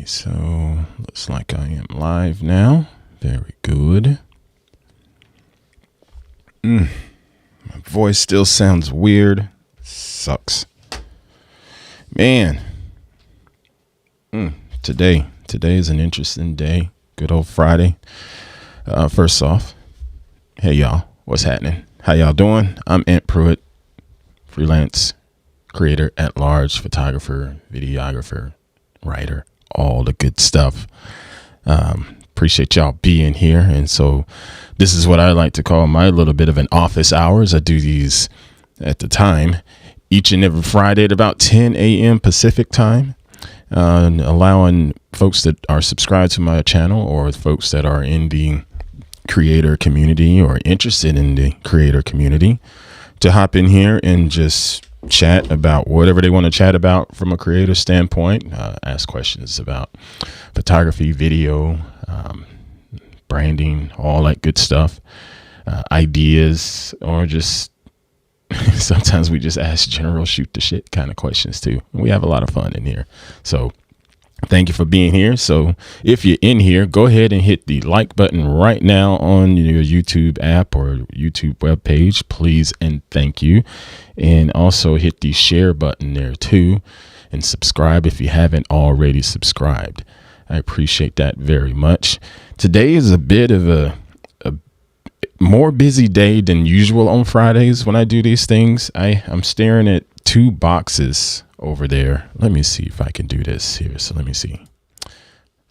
So looks like I am live now. Very good. My voice still sounds weird. Sucks. Man. Today is an interesting day. Good old Friday. First off, hey y'all, what's happening? How y'all doing? I'm Pruitt, freelance creator at large, photographer, videographer, writer, all the good stuff. Appreciate y'all being here. And so this is what I like to call my little bit of an office hours. I do these at the time each and every Friday at about 10 a.m. Pacific time, allowing folks that are subscribed to my channel or folks that are in the creator community or interested in the creator community to hop in here and just chat about whatever they want to chat about from a creator standpoint, ask questions about photography, video, branding, all that good stuff, ideas, or just sometimes we just ask general shoot the shit kind of questions too. We have a lot of fun in here. So thank you for being here. So if you're in here, go ahead and hit the like button right now on your YouTube app or YouTube webpage, please and thank you. And also hit the share button there too, and subscribe if you haven't already subscribed. I appreciate that very much. Today is a bit of a more busy day than usual on Fridays when I do these things. I'm staring at two boxes over there. Let me see if I can do this here. So let me see.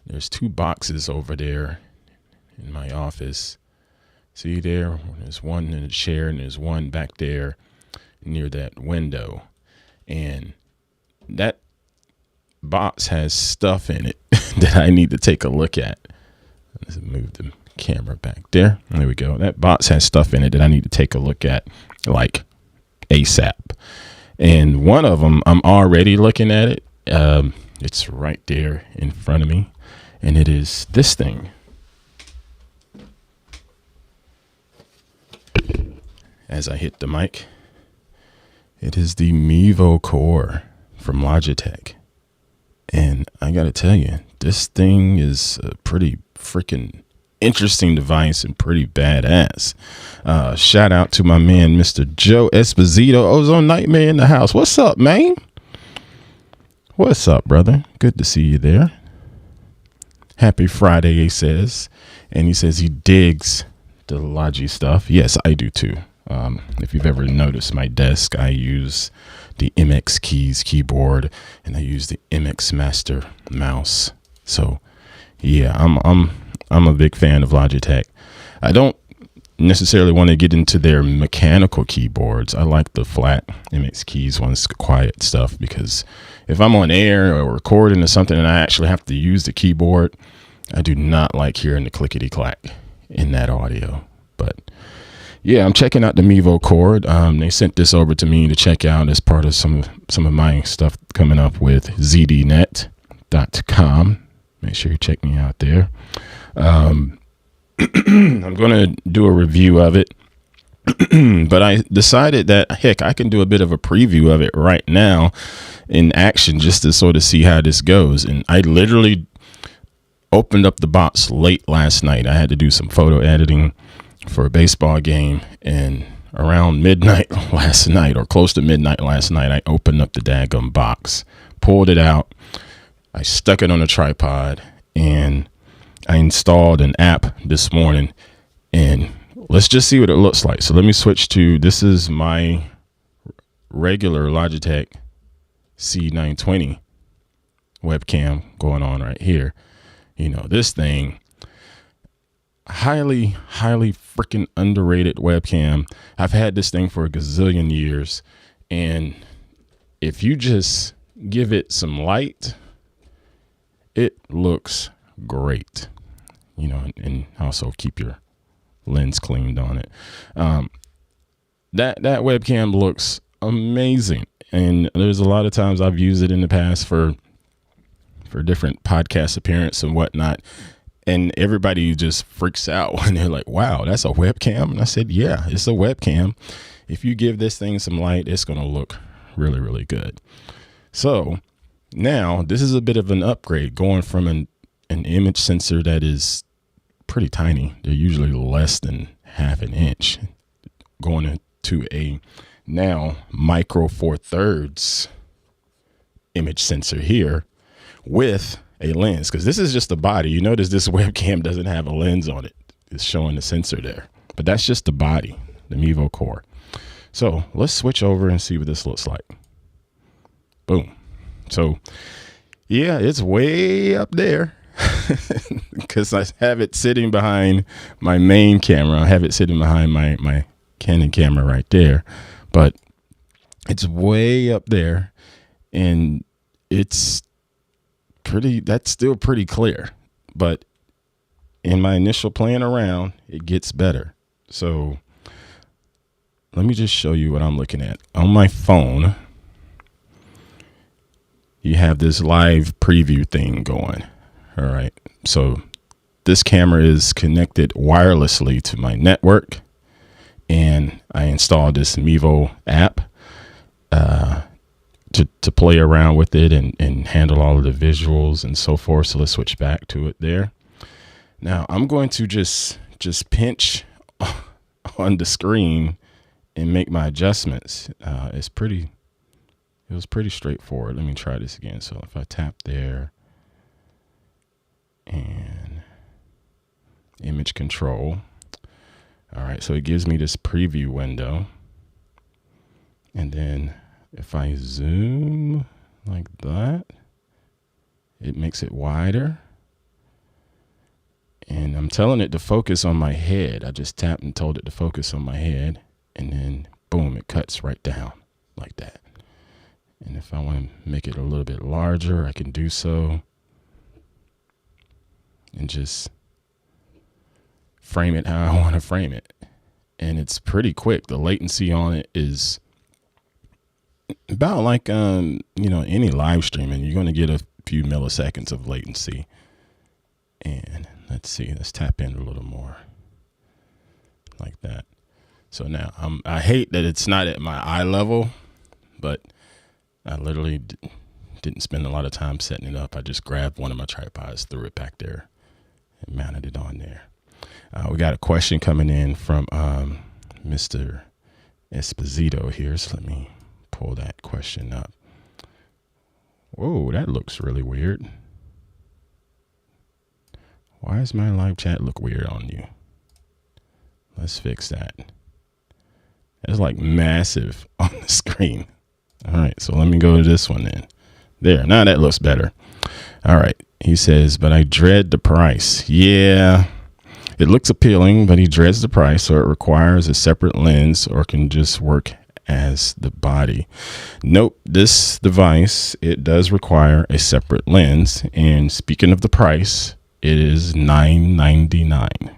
There's two boxes over there in my office. See there? There's one in the chair and there's one back there near that window. And that box has stuff in it that I need to take a look at. Let's move the camera back there. There we go. That box has stuff in it that I need to take a look at like ASAP. And one of them, I'm already looking at it. It's right there in front of me. And it is this thing. As I hit the mic, it is the Mevo Core from Logitech. And I got to tell you, this thing is a pretty freaking interesting device and pretty badass. Shout out to my man, Mr. Joe Esposito, Ozone Nightmare in the house. What's up, man? What's up, brother? Good to see you there. Happy Friday, he says. And he says he digs the Logi stuff. Yes, I do too. If you've ever noticed my desk, I use the MX Keys keyboard and I use the MX Master mouse. So yeah, I'm a big fan of Logitech. I don't necessarily want to get into their mechanical keyboards. I like the flat MX Keys ones, quiet stuff, because if I'm on air or recording or something and I actually have to use the keyboard, I do not like hearing the clickety clack in that audio. But yeah, I'm checking out the Mevo Core. They sent this over to me to check out as part of some of my stuff coming up with zdnet.com. Make sure you check me out there. I'm going to do a review of it, but I decided that, heck, I can do a bit of a preview of it right now in action just to sort of see how this goes. And I literally opened up the box late last night. I had to do some photo editing for a baseball game, and around midnight last night, or close to midnight last night, I opened up the daggum box, pulled it out, I stuck it on a tripod, and I installed an app this morning, and let's just see what it looks like. So let me switch to, this is my regular Logitech C920 webcam going on right here. You know, this thing, highly freaking underrated webcam. I've had this thing for a gazillion years, and if you just give it some light, it looks great, you know, and also keep your lens cleaned on it. That webcam looks amazing, and there's a lot of times I've used it in the past for different podcast appearance and whatnot, and everybody just freaks out when they're like, wow, that's a webcam. And I said, yeah, it's a webcam. If you give this thing some light, it's going to look really, really good. So Now, this is a bit of an upgrade going from an image sensor that is pretty tiny. They're usually less than half an inch, going into a now micro 4/3 image sensor here with a lens, because this is just the body. You notice this webcam doesn't have a lens on it. It's showing the sensor there, but that's just the body, the Mevo Core. So let's switch over and see what this looks like. Boom. So yeah, it's way up there because I have it sitting behind my main camera. I have it sitting behind my Canon camera right there, but it's way up there, and it's that's still pretty clear. But in my initial playing around, it gets better. So let me just show you what I'm looking at. On my phone, you have this live preview thing going. All right. So this camera is connected wirelessly to my network, and I installed this Mevo app to play around with it and handle all of the visuals and so forth. So let's switch back to it there. Now I'm going to just pinch on the screen and make my adjustments. It was pretty straightforward. Let me try this again. So if I tap there and image control. All right, so it gives me this preview window. And then if I zoom like that, it makes it wider. And I'm telling it to focus on my head. I just tapped and told it to focus on my head. And then boom, it cuts right down like that. And if I want to make it a little bit larger, I can do so. And just frame it how I want to frame it. And it's pretty quick. The latency on it is about like, any live streaming. You're going to get a few milliseconds of latency. And let's see, let's tap in a little more like that. So now I hate that it's not at my eye level, but I literally didn't spend a lot of time setting it up. I just grabbed one of my tripods, threw it back there, and mounted it on there. We got a question coming in from Mr. Esposito here. So let me pull that question up. Whoa, that looks really weird. Why does my live chat look weird on you? Let's fix that. It's like massive on the screen. All right, so let me go to this one then. There, now that looks better. All right, he says, but I dread the price. Yeah, it looks appealing, but he dreads the price, so it requires a separate lens or can just work as the body. Nope, this device, it does require a separate lens. And speaking of the price, it is $9.99.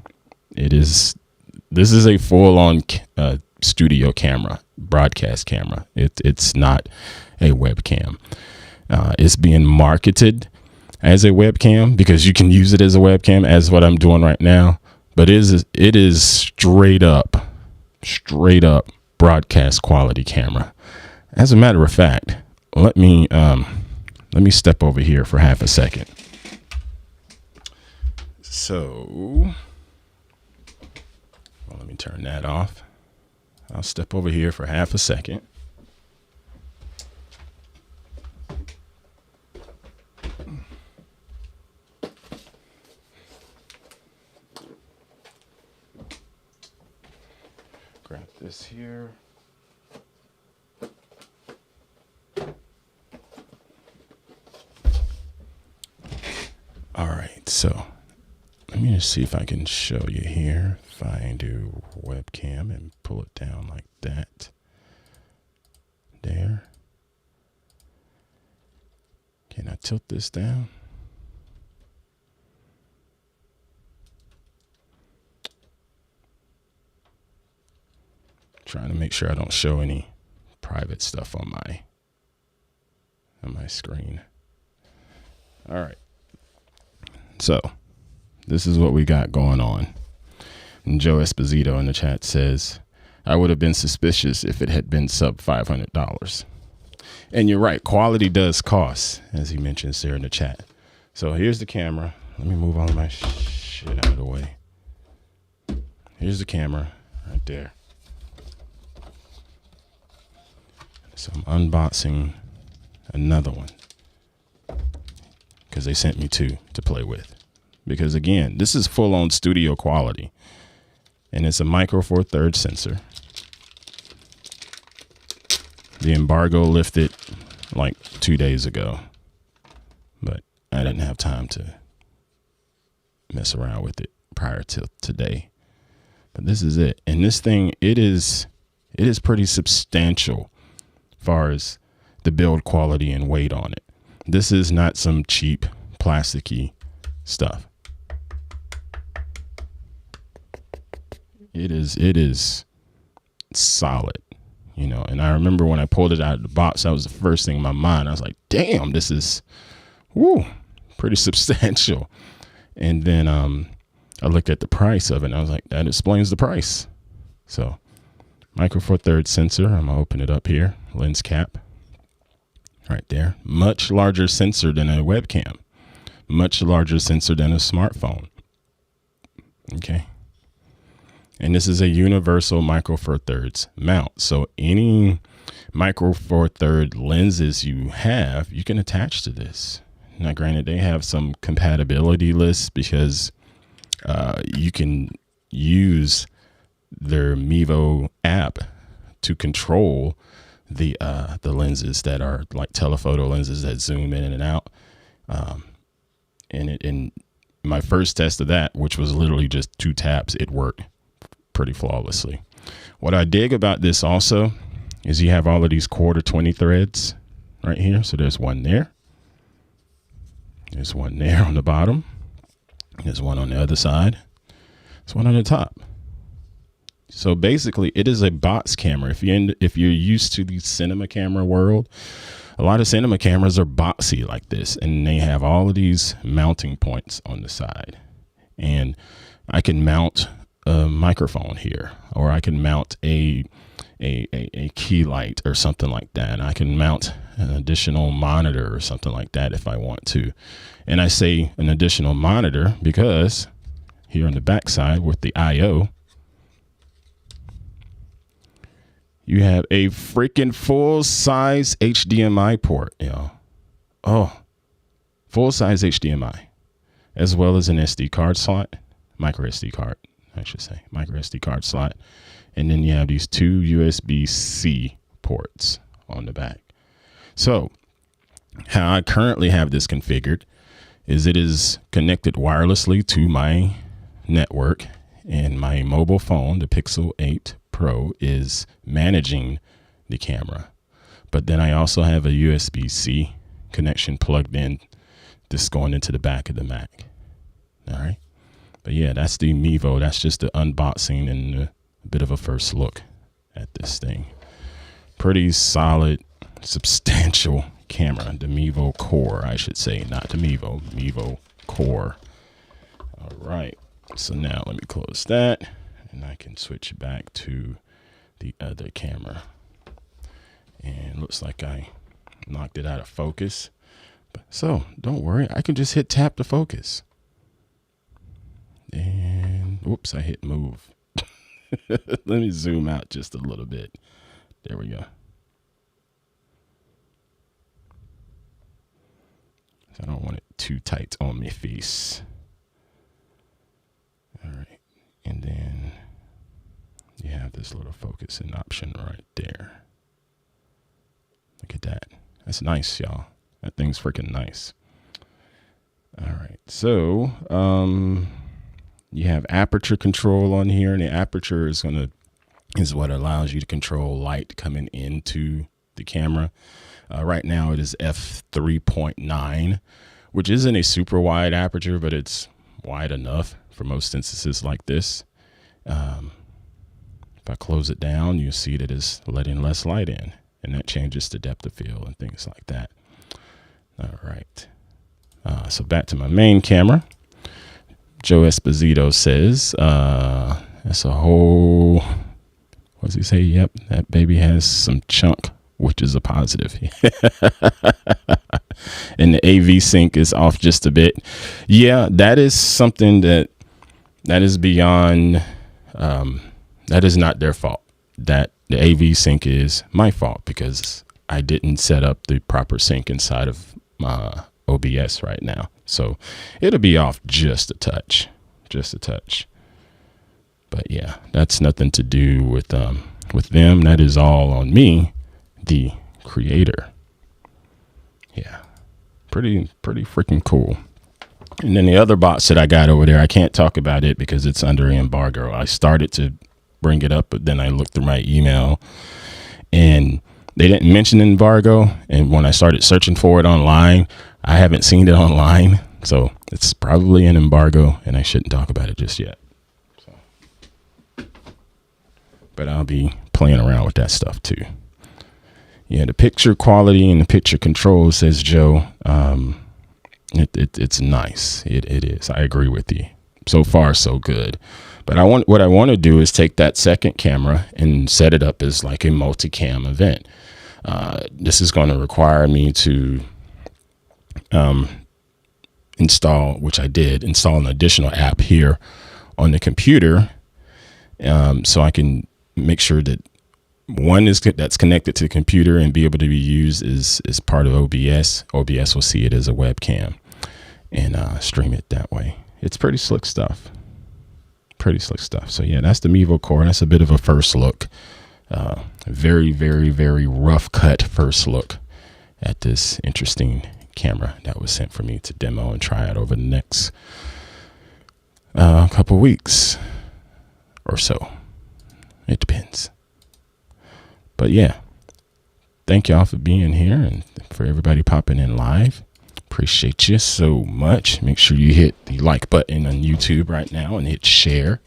This is a full-on studio camera, broadcast camera. It's not a webcam. It's being marketed as a webcam because you can use it as a webcam, as what I'm doing right now. But it is straight up broadcast quality camera. As a matter of fact, let me step over here for half a second. So, well, let me turn that off. I'll step over here for half a second. Grab this here. All right, so let me just see if I can show you here. If I do webcam and pull it down like that. There. Can I tilt this down? Trying to make sure I don't show any private stuff on my screen. All right. So this is what we got going on. And Joe Esposito in the chat says, I would have been suspicious if it had been sub $500. And you're right. Quality does cost, as he mentions there in the chat. So here's the camera. Let me move all of my shit out of the way. Here's the camera right there. So I'm unboxing another one because they sent me two to play with. Because again, this is full on studio quality, and it's a Micro Four Thirds sensor. The embargo lifted like 2 days ago, but I didn't have time to mess around with it prior to today. But this is it. And this thing, it is pretty substantial as far as the build quality and weight on it. This is not some cheap plasticky stuff. It is solid, you know. And I remember when I pulled it out of the box, that was the first thing in my mind. I was like, damn, this is pretty substantial. And then I looked at the price of it and I was like, that explains the price. So Micro Four Thirds sensor, I'm gonna open it up here, lens cap right there. Much larger sensor than a webcam, much larger sensor than a smartphone. Okay. And this is a universal Micro Four Thirds mount. So any Micro Four Thirds lenses you have, you can attach to this. Now, granted, they have some compatibility lists because you can use their Mevo app to control the lenses that are like telephoto lenses that zoom in and out. And my first test of that, which was literally just 2 taps, it worked pretty flawlessly. What I dig about this also is you have all of these 1/4 threads right here. So there's one there. There's one there on the bottom. There's one on the other side. There's one on the top. So basically, it is a box camera. If you're used to the cinema camera world, a lot of cinema cameras are boxy like this, and they have all of these mounting points on the side. And I can mount a microphone here, or I can mount a key light or something like that. I can mount an additional monitor or something like that if I want to. And I say an additional monitor because here on the back side with the IO, you have a freaking full-size HDMI port, yo. Oh, full-size HDMI, as well as an SD card slot, micro SD card, I should say, micro SD card slot. And then you have these 2 USB-C ports on the back. So how I currently have this configured is it is connected wirelessly to my network, and my mobile phone, the Pixel 8 Pro, is managing the camera. But then I also have a USB-C connection plugged in, this going into the back of the Mac. All right. But yeah, that's the Mevo. That's just the unboxing and a bit of a first look at this thing. Pretty solid, substantial camera. The Mevo Core, I should say, not the Mevo Core. All right. So now let me close that, and I can switch back to the other camera. And looks like I knocked it out of focus. So don't worry, I can just hit tap to focus. And whoops, I hit move. Let me zoom out just a little bit. There we go. I don't want it too tight on my face. All right. And then you have this little focusing option right there. Look at that. That's nice, y'all. That thing's freaking nice. All right. So, you have aperture control on here, and the aperture is what allows you to control light coming into the camera. Right now it is f3.9, which isn't a super wide aperture, but it's wide enough for most instances like this. If I close it down, you see that it's letting less light in, and that changes the depth of field and things like that. All right. So back to my main camera. Joe Esposito says, that's a whole, what does he say? Yep, that baby has some chunk which is a positive. And the AV sync is off just a bit. Yeah, that is something that is beyond, that is not their fault. That the AV sync is my fault because I didn't set up the proper sync inside of my OBS right now. So it'll be off just a touch. But yeah, that's nothing to do with them. That is all on me, the creator. Yeah, pretty freaking cool. And then the other box that I got over there, I can't talk about it because it's under embargo. I started to bring it up, but then I looked through my email and they didn't mention embargo. And when I started searching for it online, I haven't seen it online. So it's probably an embargo and I shouldn't talk about it just yet. But I'll be playing around with that stuff too. Yeah, the picture quality and the picture control, says Joe. It's nice. It is. I agree with you. So far, so good. But what I want to do is take that second camera and set it up as like a multicam event. This is going to require me to install, which I did, install an additional app here on the computer, so I can make sure that one is that's connected to the computer and be able to be used as part of OBS. OBS will see it as a webcam and stream it that way. It's pretty slick stuff. So yeah, that's the Mevo Core. That's a bit of a first look. Very, very, very rough cut first look at this interesting camera that was sent for me to demo and try out over the next couple weeks or so. It depends. But yeah, thank y'all for being here and for everybody popping in live. Appreciate you so much. Make sure you hit the like button on YouTube right now and hit share.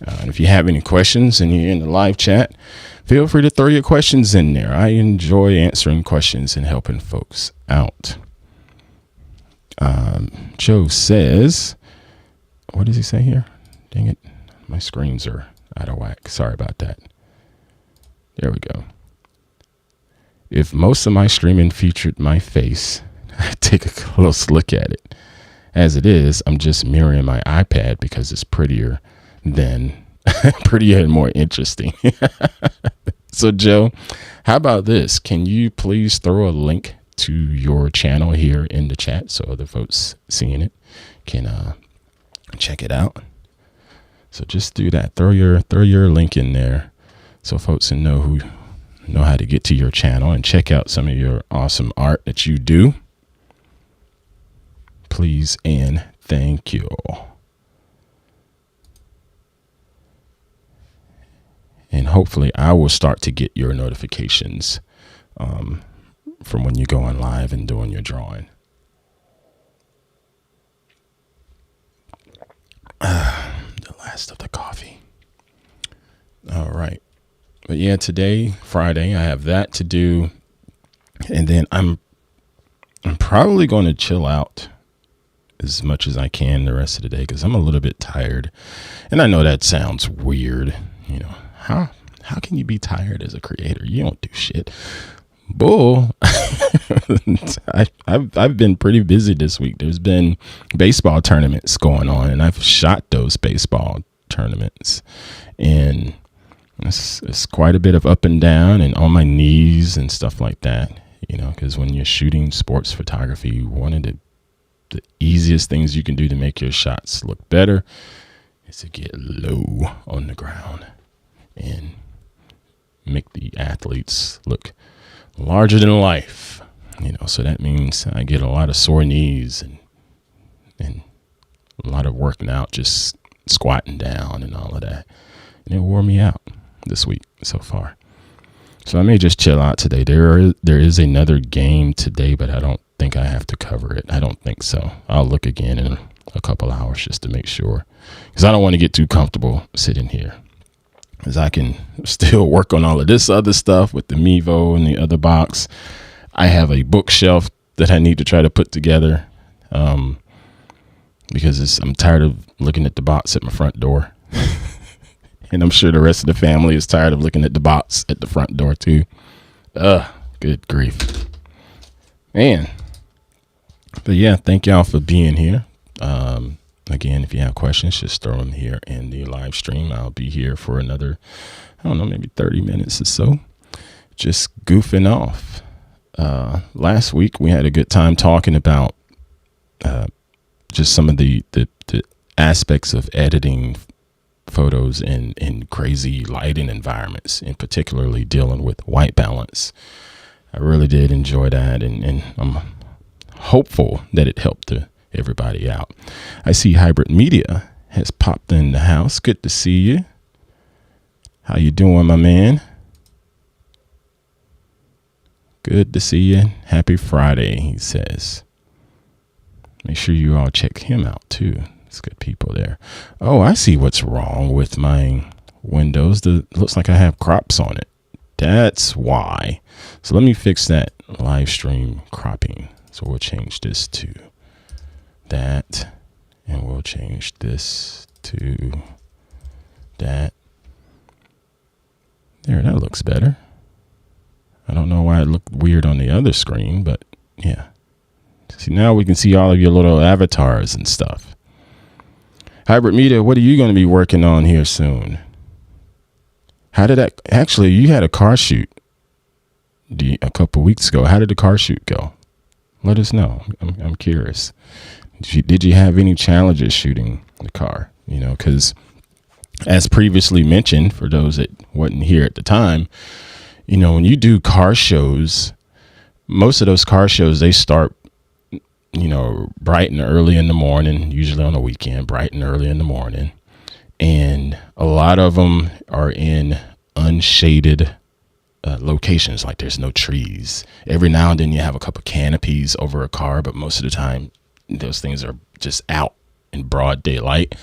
And if you have any questions and you're in the live chat, feel free to throw your questions in there. I enjoy answering questions and helping folks out. Joe says, what does he say here? Dang it. My screens are out of whack. Sorry about that. There we go. If most of my streaming featured my face, I'd take a close look at it. As it is, I'm just mirroring my iPad because it's prettier and more interesting. So Joe, how about this? Can you please throw a link to your channel here in the chat so other folks seeing it can check it out? So just do that. Throw your link in there so folks can know how to get to your channel and check out some of your awesome art that you do. Please and thank you. And hopefully I will start to get your notifications from when you go on live and doing your drawing. The last of the coffee. All right. But yeah, today, Friday, I have that to do. And then I'm probably going to chill out as much as I can the rest of the day because I'm a little bit tired. And I know that sounds weird. You know, how can you be tired as a creator? You don't do shit. Bull. I've been pretty busy this week. There's been baseball tournaments going on, and I've shot those baseball tournaments, and it's quite a bit of up and down and on my knees and stuff like that. You know, because when you're shooting sports photography, one of the easiest things you can do to make your shots look better is to get low on the ground and make the athletes look larger than life, you know. So that means I get a lot of sore knees and a lot of working out, just squatting down and all of that. And it wore me out this week so far. So I may just chill out today. There is another game today, but I don't think I have to cover it. I don't think so. I'll look again in a couple hours just to make sure, because I don't want to get too comfortable sitting here, because I can still work on all of this other stuff with the Mevo and the other box. I have a bookshelf that I need to try to put together because I'm tired of looking at the box at my front door. And I'm sure the rest of the family is tired of looking at the box at the front door too. Good grief, man. But yeah, thank y'all for being here. Again, if you have questions, just throw them here in the live stream. I'll be here for another, I don't know, maybe 30 minutes or so, just goofing off. Last week we had a good time talking about just some of the aspects of editing photos in crazy lighting environments, and particularly dealing with white balance. I really did enjoy that, and I'm hopeful that it helped everybody out. I see Hybrid Media has popped in the house. Good to see you. How you doing, my man? Good to see you. Happy Friday, he says. Make sure you all check him out too. It's good people there. Oh, I see what's wrong with my Windows. Looks like I have crops on it. That's why. So let me fix that live stream cropping. So we'll change this to that, and we'll change this to that. There, that looks better. I don't know why it looked weird on the other screen, but yeah. See, now we can see all of your little avatars and stuff. Hybrid Media, what are you going to be working on here soon? How did that, actually, you had a car shoot a couple weeks ago. How did the car shoot go? Let us know. I'm curious. Did you have any challenges shooting the car? You know, because as previously mentioned, for those that wasn't here at the time, you know, when you do car shows, most of those car shows, they start, you know, bright and early in the morning, usually on the weekend, bright and early in the morning. And a lot of them are in unshaded locations, like there's no trees. Every now and then you have a couple canopies over a car, but most of the time those things are just out in broad daylight.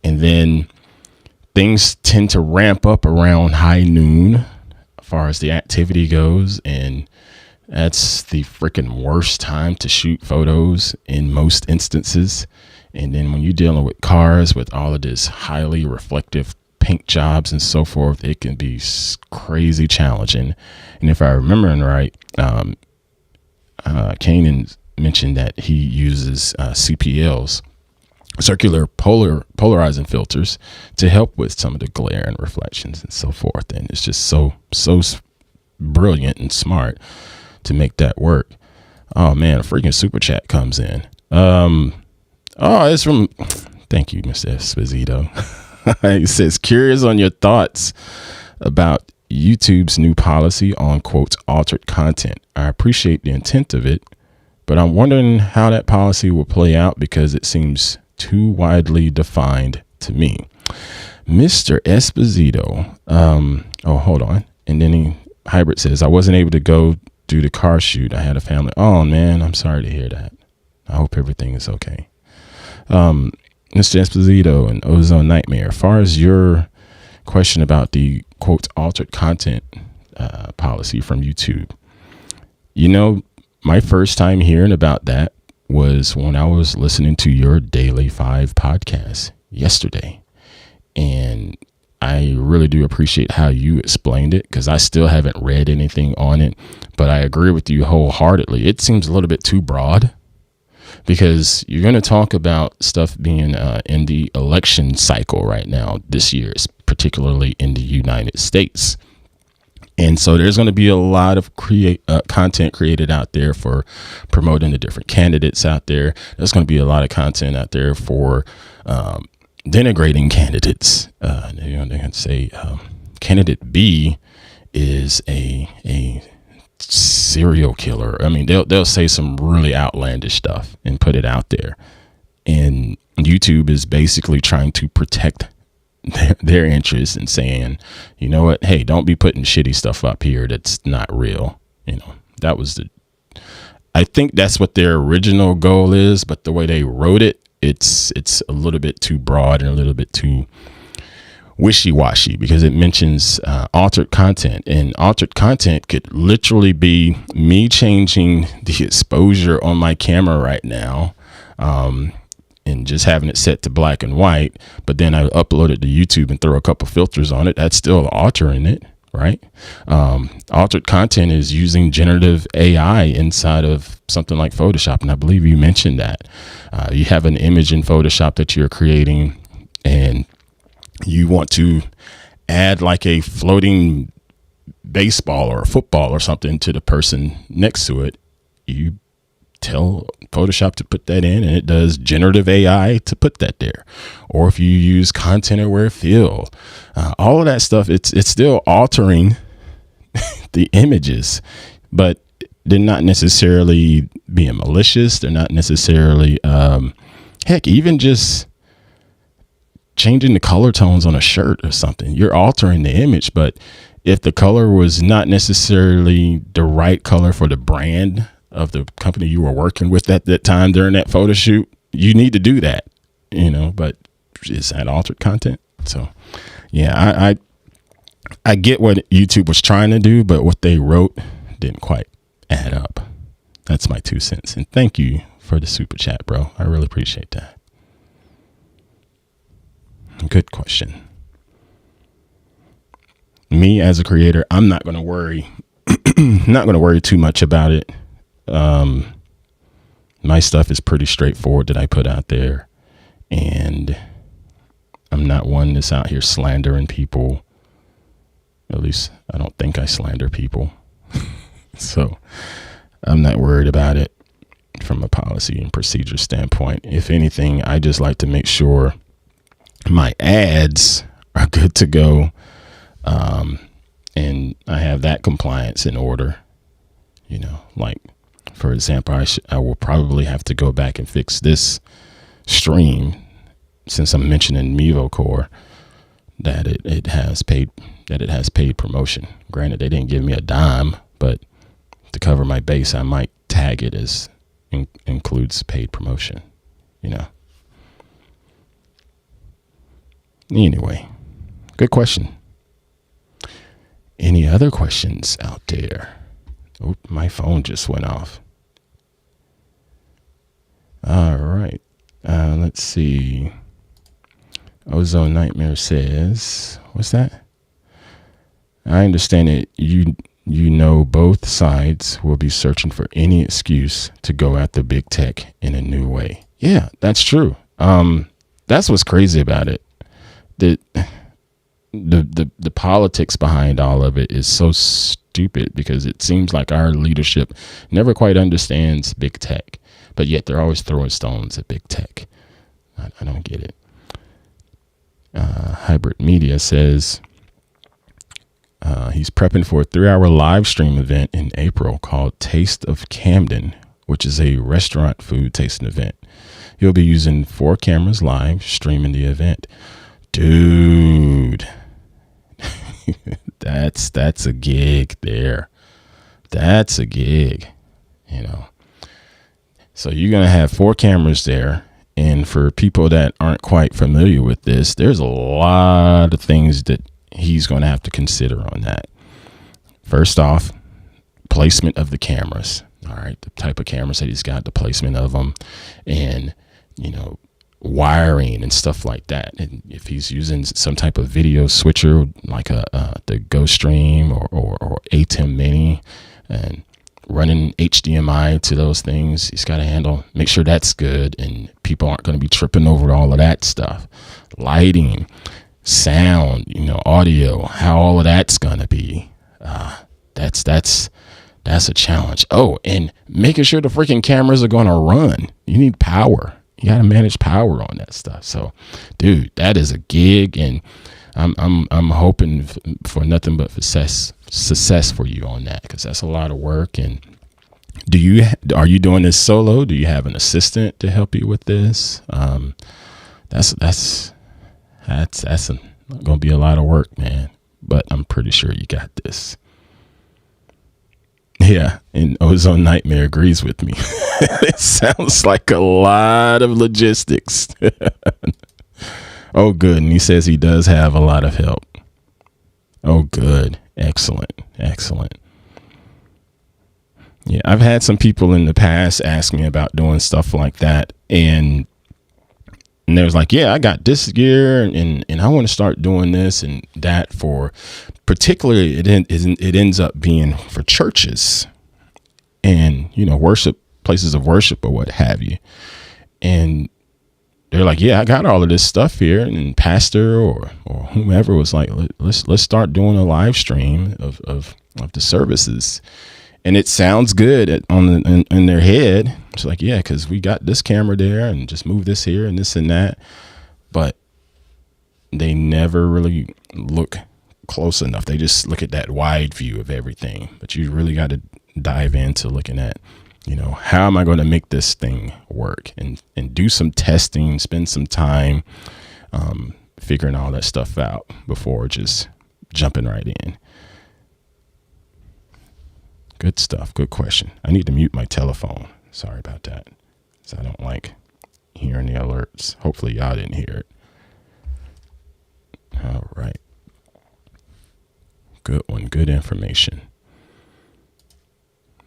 And then things tend to ramp up around high noon as far as the activity goes, and that's the freaking worst time to shoot photos in most instances. And then when you're dealing with cars with all of this highly reflective paint jobs and so forth, it can be crazy challenging. And if I remember right, Kanan mentioned that he uses CPLs, circular polarizing filters, to help with some of the glare and reflections and so forth. And it's just so brilliant and smart to make that work. Oh man, a freaking super chat comes in. Oh, it's from, thank you, Mr. Esposito. He says, curious on your thoughts about YouTube's new policy on, quote, altered content. I appreciate the intent of it, but I'm wondering how that policy will play out because it seems too widely defined to me. Mr. Esposito, oh, hold on. And then Hybrid says, I wasn't able to go do the car shoot. I had a family. Oh man, I'm sorry to hear that. I hope everything is okay. Mr. Esposito and Ozone Nightmare, as far as your question about the quote altered content policy from YouTube, you know, my first time hearing about that was when I was listening to your Daily 5 podcast yesterday. And I really do appreciate how you explained it, because I still haven't read anything on it, but I agree with you wholeheartedly. It seems a little bit too broad, because you're going to talk about stuff being in the election cycle right now this year, particularly in the United States. And so there's going to be a lot of content created out there for promoting the different candidates out there. There's going to be a lot of content out there for denigrating candidates. You know, they can say candidate B is a serial killer. I mean, they'll say some really outlandish stuff and put it out there. And YouTube is basically trying to protect their interests and saying, you know what, hey, don't be putting shitty stuff up here that's not real. You know, that was I think that's what their original goal is, but the way they wrote it, it's a little bit too broad and a little bit too wishy-washy, because it mentions altered content, and altered content could literally be me changing the exposure on my camera right now, and just having it set to black and white, but then I upload it to YouTube and throw a couple filters on it. That's still altering it, right? Altered content is using generative AI inside of something like Photoshop. And I believe you mentioned that. You have an image in Photoshop that you're creating, and you want to add like a floating baseball or a football or something to the person next to it. You tell Photoshop to put that in, and it does generative AI to put that there. Or if you use content aware fill, all of that stuff, it's still altering the images, but they're not necessarily being malicious. They're not necessarily, heck, even just changing the color tones on a shirt or something. You're altering the image, but if the color was not necessarily the right color for the brand of the company you were working with at that time during that photo shoot, you need to do that, but is that altered content? So yeah, I get what YouTube was trying to do, but what they wrote didn't quite add up. That's my 2 cents. And thank you for the super chat, bro. I really appreciate that. Good question. Me as a creator, I'm not going to worry, too much about it. My stuff is pretty straightforward that I put out there, and I'm not one that's out here slandering people. At least I don't think I slander people. So I'm not worried about it from a policy and procedure standpoint. If anything, I just like to make sure my ads are good to go. And I have that compliance in order, like, for example, I will probably have to go back and fix this stream, since I'm mentioning Mevo Core, that it has paid promotion. Granted, they didn't give me a dime, but to cover my base, I might tag it as includes paid promotion, Anyway, good question. Any other questions out there? Oh, my phone just went off. All right. Let's see. Ozone Nightmare says, what's that? I understand that you both sides will be searching for any excuse to go after big tech in a new way. Yeah, that's true. That's what's crazy about it. The politics behind all of it is so stupid, because it seems like our leadership never quite understands big tech, but yet they're always throwing stones at big tech. I don't get it. Hybrid Media says he's prepping for a 3-hour live stream event in April called Taste of Camden, which is a restaurant food tasting event. He'll be using 4 cameras live streaming the event. Dude, that's a gig there. That's a gig, So you're going to have 4 cameras there. And for people that aren't quite familiar with this, there's a lot of things that he's going to have to consider on that. First off, placement of the cameras. All right. The type of cameras that he's got, the placement of them, and, wiring and stuff like that. And if he's using some type of video switcher, like the GoStream or ATEM Mini, and running HDMI to those things, he's got to make sure that's good, and people aren't going to be tripping over all of that stuff. Lighting, sound, audio, how all of that's going to be. That's a challenge. Oh, and making sure the freaking cameras are going to run. You need power. You got to manage power on that stuff. So, dude, that is a gig, and I'm hoping for nothing but success for you on that, because that's a lot of work. And are you doing this solo? Do you have an assistant to help you with this? That's going to be a lot of work, man. But I'm pretty sure you got this. Yeah, and Ozone Nightmare agrees with me. It sounds like a lot of logistics. Oh, good. And he says he does have a lot of help. Oh, good. Excellent. Yeah, I've had some people in the past ask me about doing stuff like that. And they was like, yeah, I got this gear and I want to start doing this and that for particularly it ends up being for churches and, worship, places of worship or what have you. And they're like, yeah, I got all of this stuff here. And pastor or whomever was like, let's start doing a live stream of the services. And it sounds good in their head. It's like, yeah, because we got this camera there and just move this here and this and that. But they never really look close enough. They just look at that wide view of everything. But you really got to dive into looking at, how am I going to make this thing work and do some testing, spend some time figuring all that stuff out before just jumping right in. Good stuff. Good question. I need to mute my telephone. Sorry about that. So I don't like hearing the alerts. Hopefully y'all didn't hear it. All right. Good one. Good information.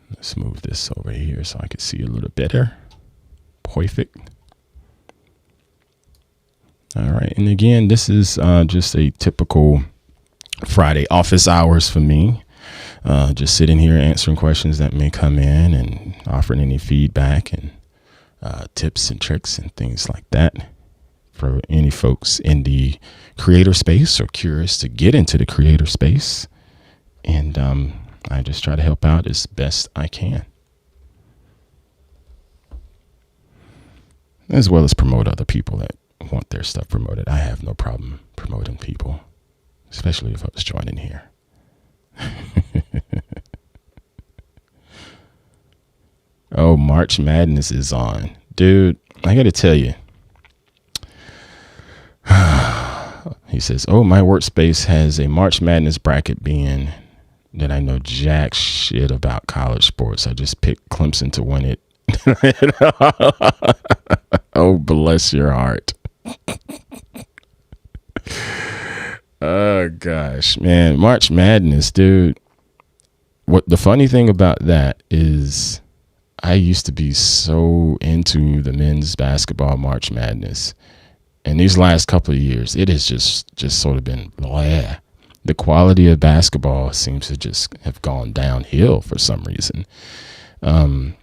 Let's move this over here so I can see a little better. Perfect. All right. And again, this is just a typical Friday office hours for me. Just sitting here answering questions that may come in and offering any feedback and tips and tricks and things like that for any folks in the creator space or curious to get into the creator space. And I just try to help out as best I can, as well as promote other people that want their stuff promoted. I have no problem promoting people, especially if I was joining here. Oh, March Madness is on. Dude, I got to tell you. He says, oh, my workspace has a March Madness bracket being that I know jack shit about college sports. I just picked Clemson to win it. Oh, bless your heart. Oh, gosh, man. March Madness, dude. What the funny thing about that is I used to be so into the men's basketball March Madness. And these last couple of years, it has just sort of been blah. The quality of basketball seems to just have gone downhill for some reason. And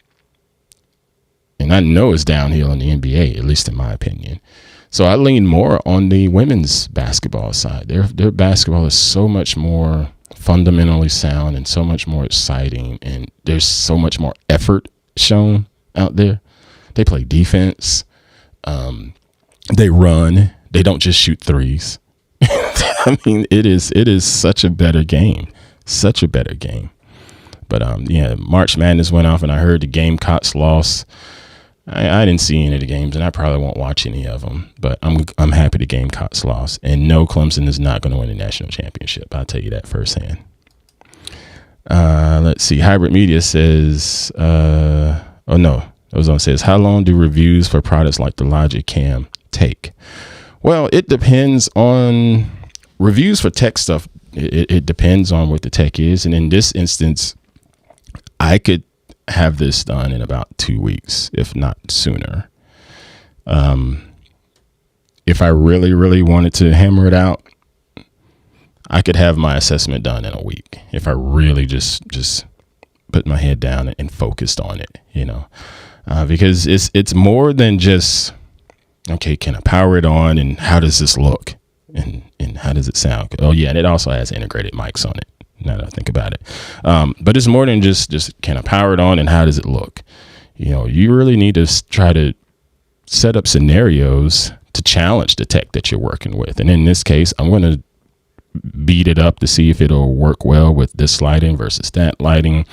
I know it's downhill in the NBA, at least in my opinion. So I lean more on the women's basketball side. Their basketball is so much more fundamentally sound and so much more exciting. And there's so much more effort shown out there. They play defense. They run. They don't just shoot threes. I mean, it is such a better game. Such a better game. But yeah, March Madness went off and I heard the Gamecocks lost. I didn't see any of the games and I probably won't watch any of them. But I'm happy the Gamecocks lost. And no, Clemson is not going to win the national championship. I'll tell you that firsthand. Let's see. Hybrid Media says, Ozone says, how long do reviews for products like the Logic Cam take? Well, it depends on reviews for tech stuff. It depends on what the tech is. And in this instance, I could have this done in about 2 weeks, if not sooner. If I really, really wanted to hammer it out, I could have my assessment done in a week. If I really just put my head down and focused on it, because it's more than just, okay, can I power it on and how does this look and how does it sound? Oh yeah. And it also has integrated mics on it. Now that I think about it. But it's more than just can I power it on and how does it look? You really need to try to set up scenarios to challenge the tech that you're working with. And in this case, I'm going to beat it up to see if it'll work well with this lighting versus that lighting,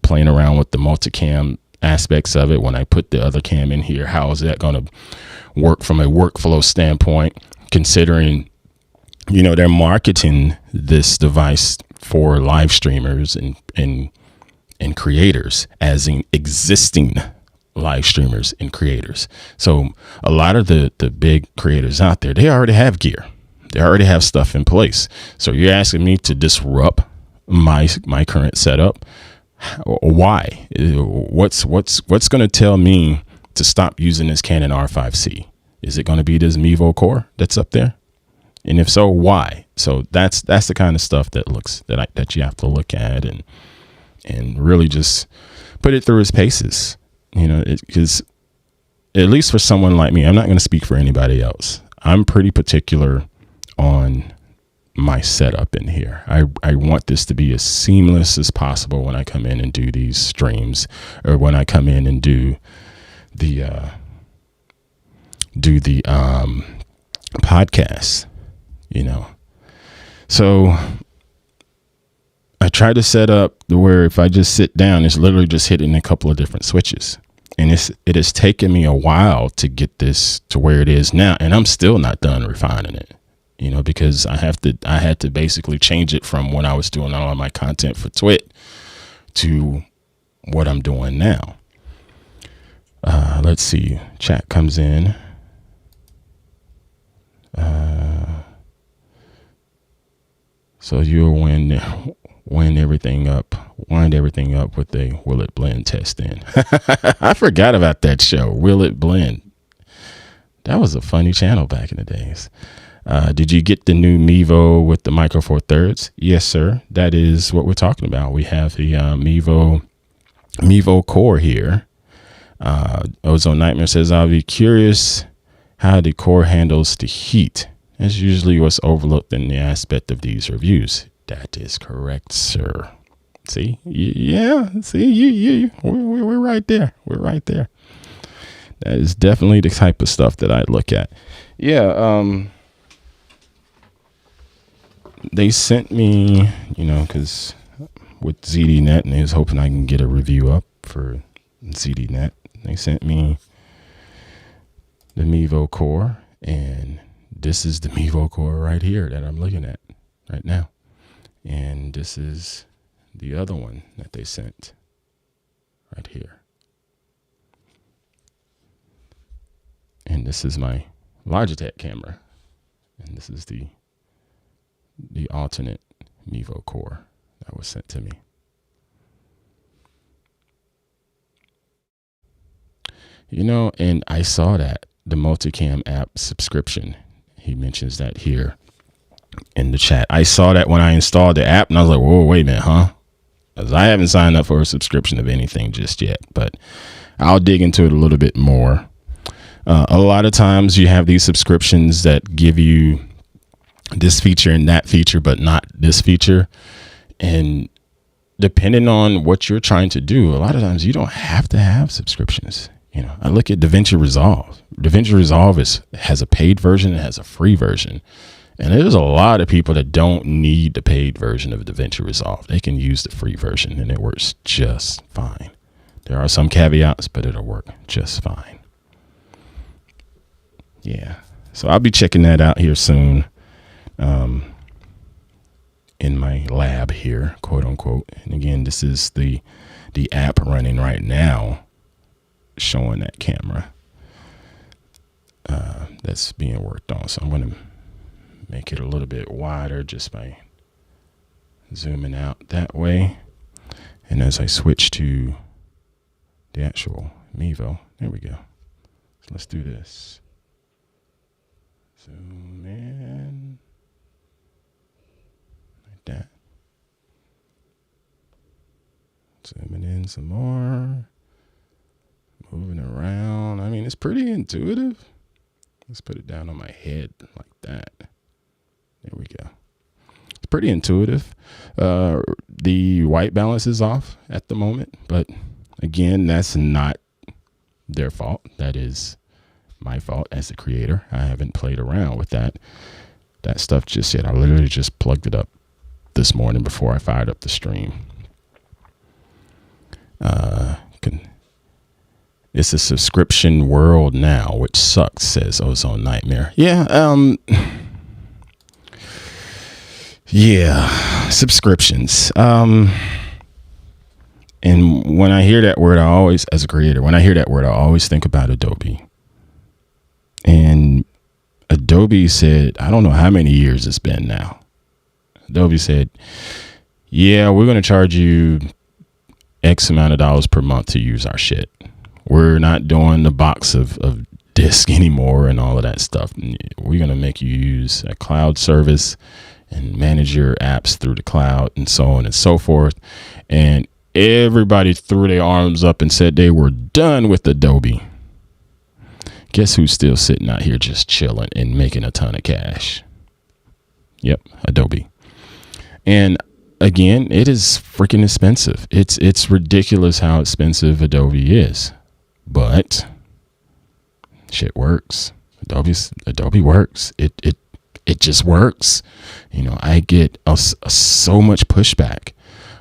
playing around with the multicam aspects of it. When I put the other cam in here, how is that going to work from a workflow standpoint, considering, they're marketing this device for live streamers and creators as in existing live streamers and creators. So a lot of the big creators out there, they already have gear. They already have stuff in place. So you're asking me to disrupt my current setup. Why? What's going to tell me to stop using this Canon R5C? Is it going to be this Mevo Core that's up there? And if so, why? So that's the kind of stuff that you have to look at and really just put it through its paces, because at least for someone like me, I'm not going to speak for anybody else. I'm pretty particular on my setup in here. I want this to be as seamless as possible when I come in and do these streams, or when I come in and do the podcast, So I try to set up where if I just sit down, it's literally just hitting a couple of different switches. And it has taken me a while to get this to where it is now. And I'm still not done refining it, because I had to basically change it from when I was doing all of my content for Pruitt to what I'm doing now. Let's see. Chat comes in. So you'll wind everything up with a Will It Blend test in. I forgot about that show, Will It Blend. That was a funny channel back in the days. Did you get the new Mevo with the Micro Four Thirds? Yes, sir. That is what we're talking about. We have the Mevo Core here. Ozone Nightmare says, I'll be curious how the core handles the heat. That's usually what's overlooked in the aspect of these reviews. That is correct, sir. See, we're right there. We're right there. That is definitely the type of stuff that I look at. Yeah. They sent me, because with ZDNet, and they was hoping I can get a review up for ZDNet. They sent me the Mevo Core, and this is the Mevo Core right here that I'm looking at right now. And this is the other one that they sent right here. And this is my Logitech camera. And this is the alternate Mevo Core that was sent to me. And I saw that the multicam app subscription, he mentions that here in the chat. I saw that when I installed the app, and I was like, whoa, wait a minute, huh? Because I haven't signed up for a subscription of anything just yet, but I'll dig into it a little bit more. A lot of times you have these subscriptions that give you this feature and that feature, but not this feature. And depending on what you're trying to do, a lot of times you don't have to have subscriptions. I look at DaVinci Resolve. DaVinci Resolve has a paid version, it has a free version. And there's a lot of people that don't need the paid version of DaVinci Resolve. They can use the free version and it works just fine. There are some caveats, but it'll work just fine. Yeah. So I'll be checking that out here soon. In my lab here, quote unquote. And again, this is the app running right now, showing that camera that's being worked on. So I'm going to make it a little bit wider just by zooming out that way. And as I switch to the actual Mevo, there we go. So let's do this. Zoom in like that. Zooming in some more. Moving around. I mean, it's pretty intuitive. Let's put it down on my head like that. There we go. It's pretty intuitive. The white balance is off at the moment, but again, that's not their fault. That is my fault as a creator. I haven't played around with that stuff just yet. I literally just plugged it up this morning before I fired up the stream. It's a subscription world now, which sucks, says Ozone Nightmare. Yeah, subscriptions. And when I hear that word, as a creator, I always think about Adobe. And Adobe said, I don't know how many years it's been now. Adobe said, yeah, we're going to charge you X amount of dollars per month to use our shit. We're not doing the box of disk anymore and all of that stuff. We're going to make you use a cloud service and manage your apps through the cloud and so on and so forth. And everybody threw their arms up and said they were done with Adobe. Guess who's still sitting out here just chilling and making a ton of cash? Yep, Adobe. And again, it is freaking expensive. It's ridiculous how expensive Adobe is. But shit works. Adobe works. It just works. You know, I get so much pushback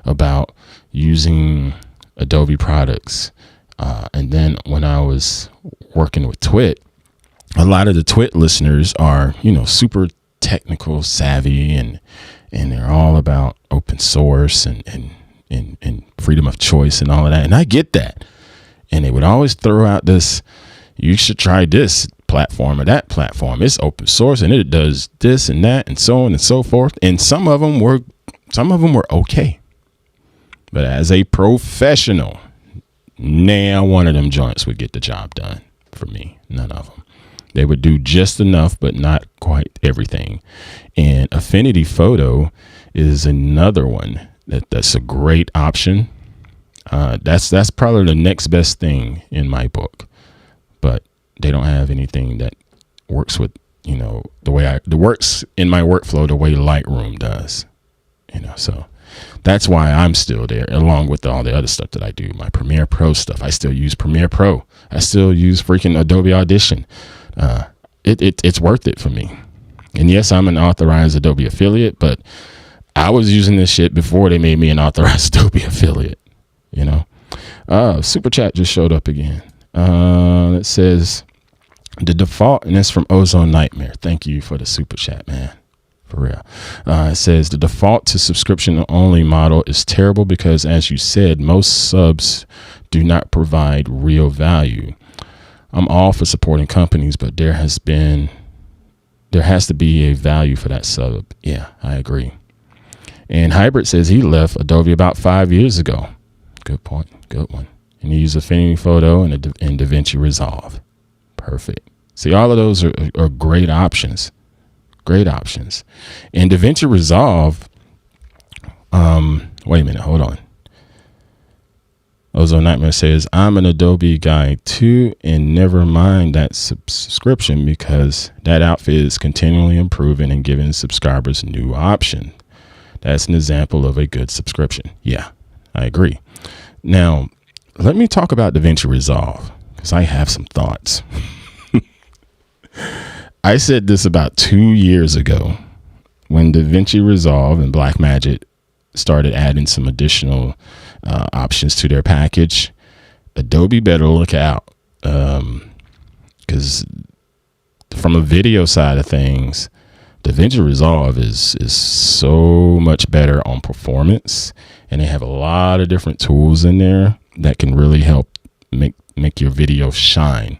about using Adobe products. And then when I was working with Pruitt, a lot of the Pruitt listeners are, you know, super technical savvy and they're all about open source and freedom of choice and all of that. And I get that. And they would always throw out this, you should try this platform or that platform. It's open source and it does this and that and so on and so forth. And some of them were okay. But as a professional, one of them joints would get the job done for me. None of them. They would do just enough, but not quite everything. And Affinity Photo is another one that's a great option. That's probably the next best thing in my book, but they don't have anything that works with, you know, works in my workflow the way Lightroom does, you know. So that's why I'm still there, along with all the other stuff that I do. My Premiere Pro stuff, I still use Premiere Pro. I still use freaking Adobe Audition. It's worth it for me. And yes, I'm an authorized Adobe affiliate, but I was using this shit before they made me an authorized Adobe affiliate, you know. Super chat just showed up again. It says the default, and it's from Ozone Nightmare. Thank you for the super chat, man. For real. It says the default to subscription only model is terrible because, as you said, most subs do not provide real value. I'm all for supporting companies, but there has to be a value for that sub. Yeah, I agree. And Hybrid says he left Adobe about 5 years ago. Good point. Good one. And he used Affinity Photo and DaVinci Resolve. Perfect. See, all of those are great options. Great options. And DaVinci Resolve, wait a minute, hold on. Ozone Nightmare says, I'm an Adobe guy too, and never mind that subscription because that outfit is continually improving and giving subscribers new option. That's an example of a good subscription. Yeah, I agree. Now, let me talk about DaVinci Resolve because I have some thoughts. I said this about 2 years ago when DaVinci Resolve and Blackmagic started adding some additional options to their package. Adobe better look out because from a video side of things, DaVinci Resolve is so much better on performance, and they have a lot of different tools in there that can really help make your video shine.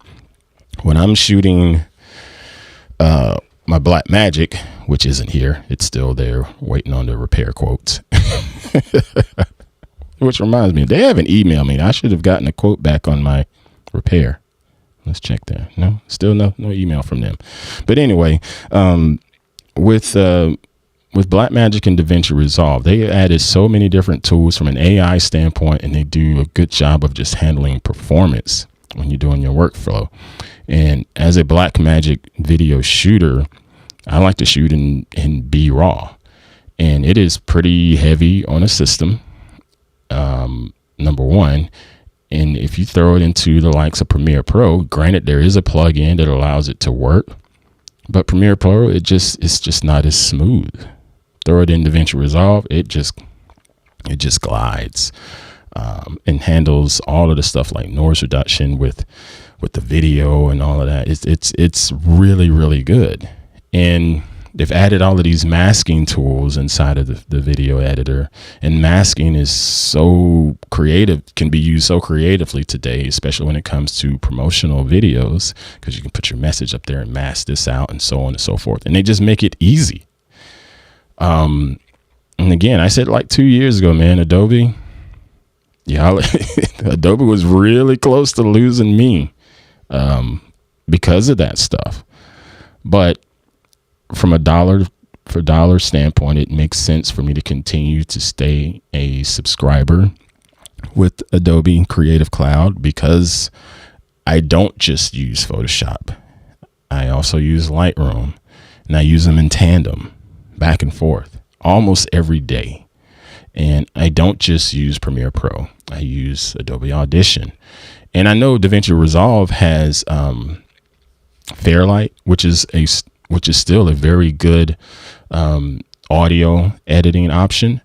When I'm shooting my Blackmagic, which isn't here, it's still there waiting on the repair quotes. Which reminds me, they haven't emailed me. I should have gotten a quote back on my repair. Let's check there. No, still no email from them. But anyway, with Blackmagic and DaVinci Resolve, they added so many different tools from an AI standpoint, and they do a good job of just handling performance when you're doing your workflow. And as a Blackmagic video shooter, I like to shoot in B-RAW, and it is pretty heavy on a system. Number one, and if you throw it into the likes of Premiere Pro, granted there is a plugin that allows it to work, but Premiere Pro it's just not as smooth. Throw it in DaVinci Resolve, it just glides and handles all of the stuff like noise reduction with the video and all of that. It's really, really good. And they've added all of these masking tools inside of the video editor, and masking is so creative, can be used so creatively today, especially when it comes to promotional videos, because you can put your message up there and mask this out and so on and so forth. And they just make it easy. And again, I said like 2 years ago, man, Adobe was really close to losing me. because of that stuff. But from a dollar standpoint, it makes sense for me to continue to stay a subscriber with Adobe Creative Cloud, because I don't just use Photoshop. I also use Lightroom, and I use them in tandem, back and forth, almost every day. And I don't just use Premiere Pro. I use Adobe Audition. And I know DaVinci Resolve has Fairlight, which is still a very good audio editing option.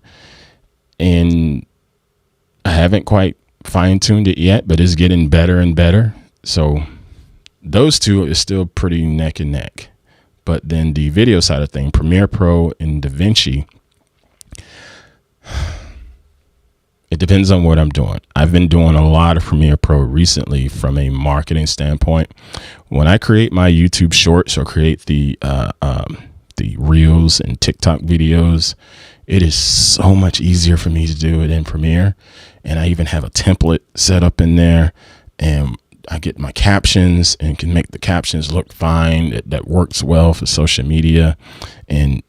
And I haven't quite fine-tuned it yet, but it's getting better and better. So those two is still pretty neck and neck. But then the video side of thing, Premiere Pro and DaVinci, it depends on what I'm doing. I've been doing a lot of Premiere Pro recently from a marketing standpoint. When I create my YouTube shorts or create the Reels and TikTok videos, it is so much easier for me to do it in Premiere. And I even have a template set up in there, and I get my captions and can make the captions look fine. That works well for social media, and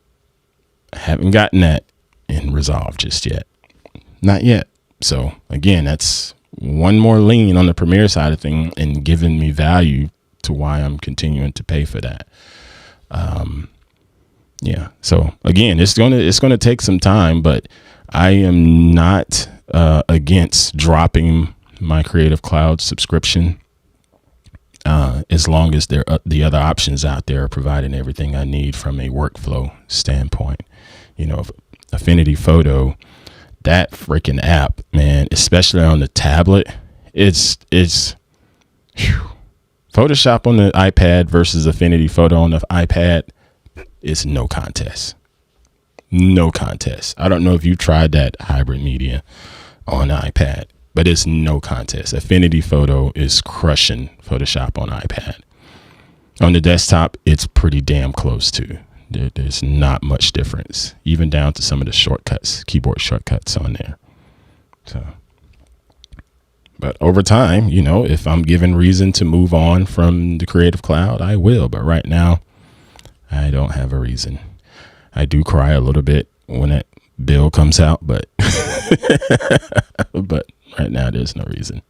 I haven't gotten that in Resolve just yet. Not yet. So again, that's one more lean on the Premiere side of thing and giving me value to why I'm continuing to pay for that. Yeah. So again, it's gonna take some time, but I am not against dropping my Creative Cloud subscription, as long as the other options out there are providing everything I need from a workflow standpoint. You know, Affinity Photo, that freaking app, man, especially on the tablet, it's whew. Photoshop on the iPad versus Affinity Photo on the iPad is no contest. No contest. I don't know if you tried that hybrid media on the iPad, but it's no contest. Affinity Photo is crushing Photoshop on iPad. On the desktop, it's pretty damn close to. There's not much difference, even down to some of the shortcuts, keyboard shortcuts on there. So, but over time, you know, if I'm given reason to move on from the Creative Cloud, I will. But right now, I don't have a reason. I do cry a little bit when that bill comes out, but but right now there's no reason.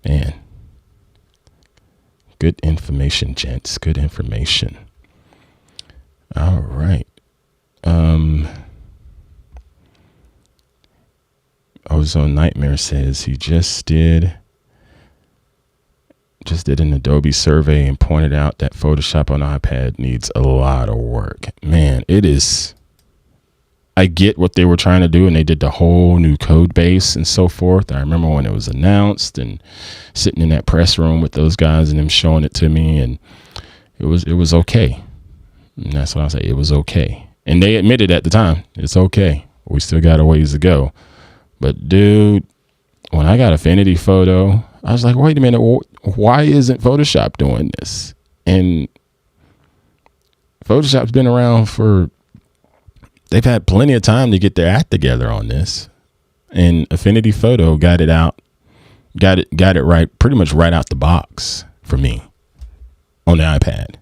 Man, good information, gents. Good information. All right. Ozone Nightmare says he just did an Adobe survey and pointed out that Photoshop on iPad needs a lot of work. Man, it is. I get what they were trying to do, and they did the whole new code base and so forth. I remember when it was announced and sitting in that press room with those guys and them showing it to me, and it was okay. And that's what I say. It was okay. And they admitted at the time, it's okay. We still got a ways to go. But dude, when I got Affinity Photo, I was like, wait a minute, why isn't Photoshop doing this? And Photoshop's been around they've had plenty of time to get their act together on this. And Affinity Photo got it right, pretty much right out the box for me on the iPad.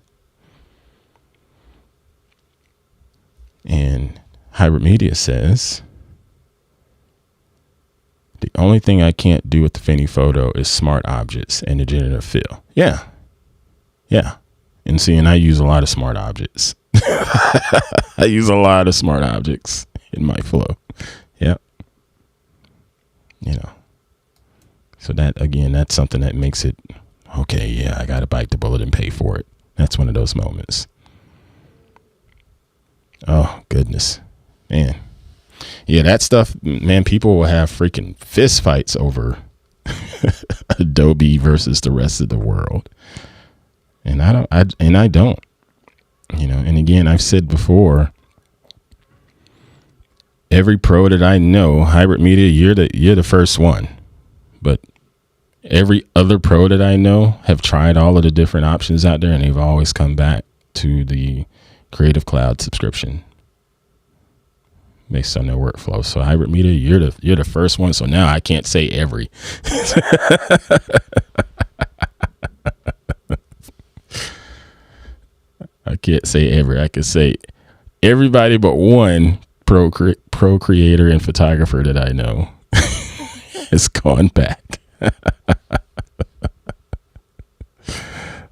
And Hybrid Media says, the only thing I can't do with Affinity Photo is smart objects and the generative fill. Yeah. And see, and I use a lot of smart objects. I use a lot of smart objects in my flow. Yep. You know, so that, again, that's something that makes it okay. Yeah, I got to bite the bullet and pay for it. That's one of those moments. Oh, goodness, man. Yeah, that stuff, man, people will have freaking fist fights over Adobe versus the rest of the world. And I don't, you know, and again, I've said before, every pro that I know, Hybrid Media, you're the first one. But every other pro that I know have tried all of the different options out there, and they've always come back to the Creative Cloud subscription based on their workflow. So Hybrid Media, you're the first one. So now I can't say every. I can't say every. I can say everybody but one pro creator and photographer that I know has gone back.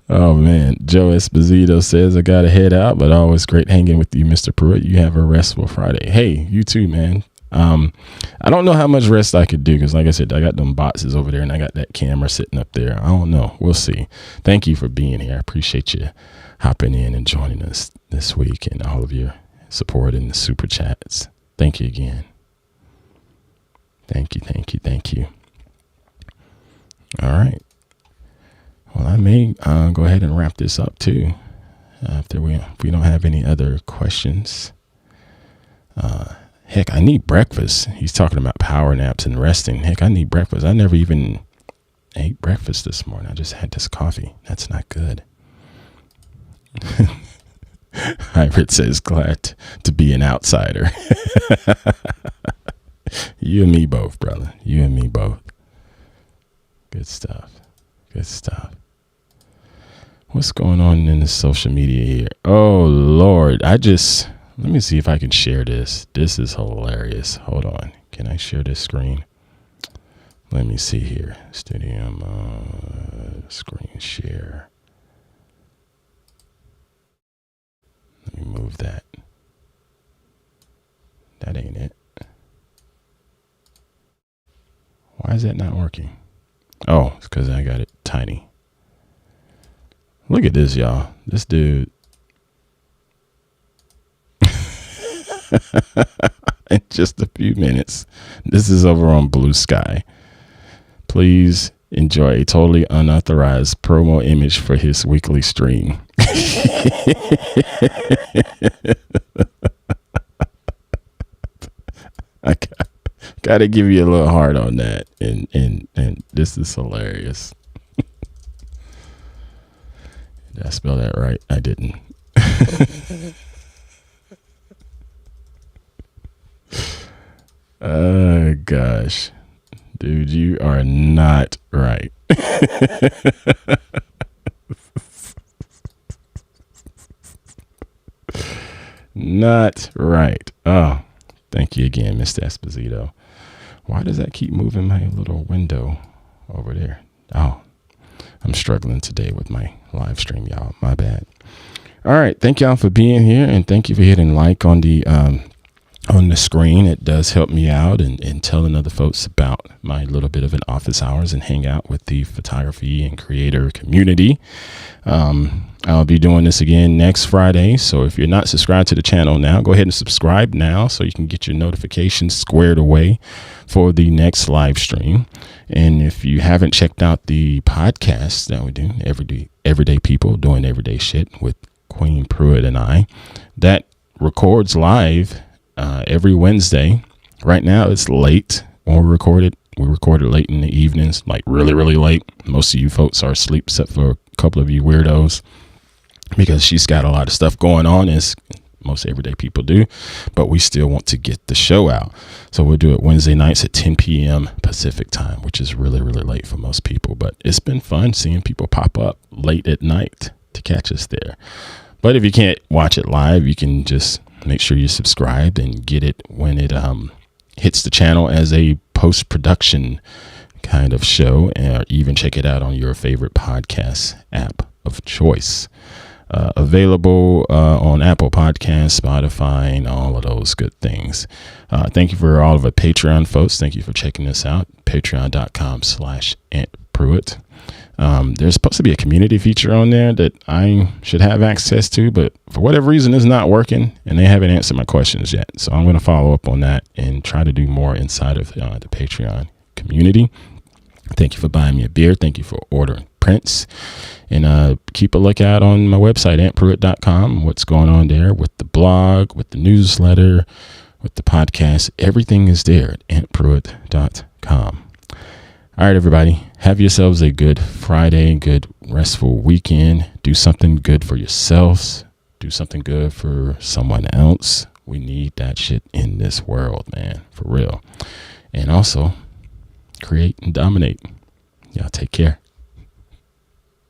Oh man, Joe Esposito says, I gotta head out, but always great hanging with you, Mr. Pruitt. You have a restful Friday. Hey, you too, man. I don't know how much rest I could do because, like I said, I got them boxes over there and I got that camera sitting up there. I don't know. We'll see. Thank you for being here. I appreciate you hopping in and joining us this week and all of your support in the super chats. Thank you again. Thank you. All right. Well, I may go ahead and wrap this up too. If we don't have any other questions. Heck, I need breakfast. He's talking about power naps and resting. Heck, I need breakfast. I never even ate breakfast this morning. I just had this coffee. That's not good. Hybrid says, glad to be an outsider. You and me both, brother. You and me both. Good stuff. What's going on in the social media here? Oh, Lord. Let me see if I can share this. This is hilarious. Hold on. Can I share this screen? Let me see here. Studio screen share. Let me move that. That ain't it. Why is that not working? Oh, it's because I got it tiny. Look at this, y'all. This dude. In just a few minutes. This is over on Blue Sky. Please enjoy a totally unauthorized promo image for his weekly stream. I gotta give you a little heart on that. And this is hilarious. Did I spell that right? I didn't. Oh, gosh. Dude, you are not right. Not right. Oh, thank you again, Mr. Esposito. Why does that keep moving my little window over there? Oh, I'm struggling today with my live stream, y'all. My bad. All right. Thank y'all for being here, and thank you for hitting like on the screen. It does help me out and telling other folks about my little bit of an office hours and hang out with the photography and creator community. I'll be doing this again next Friday. So if you're not subscribed to the channel now, go ahead and subscribe now so you can get your notifications squared away for the next live stream. And if you haven't checked out the podcast that we do, Everyday People Doing Everyday Shit with Queen Pruitt and I, that records live every Wednesday. Right now it's late when we record it. We record it late in the evenings, like really, really late. Most of you folks are asleep except for a couple of you weirdos because she's got a lot of stuff going on, as most everyday people do, but we still want to get the show out. So we'll do it Wednesday nights at 10 p.m. Pacific time, which is really, really late for most people, but it's been fun seeing people pop up late at night to catch us there. But if you can't watch it live, you can just make sure you're subscribed and get it when it hits the channel as a post-production kind of show, or even check it out on your favorite podcast app of choice. Available on Apple Podcasts, Spotify, and all of those good things. Thank you for all of our Patreon folks. Thank you for checking this out. Patreon.com/AntPruitt. There's supposed to be a community feature on there that I should have access to, but for whatever reason, it's not working, and they haven't answered my questions yet. So I'm going to follow up on that and try to do more inside of the Patreon community. Thank you for buying me a beer. Thank you for ordering prints. And keep a lookout on my website, antpruitt.com, what's going on there with the blog, with the newsletter, with the podcast. Everything is there at antpruitt.com. All right, everybody, have yourselves a good Friday, good restful weekend. Do something good for yourselves. Do something good for someone else. We need that shit in this world, man, for real. And also, create and dominate. Y'all take care.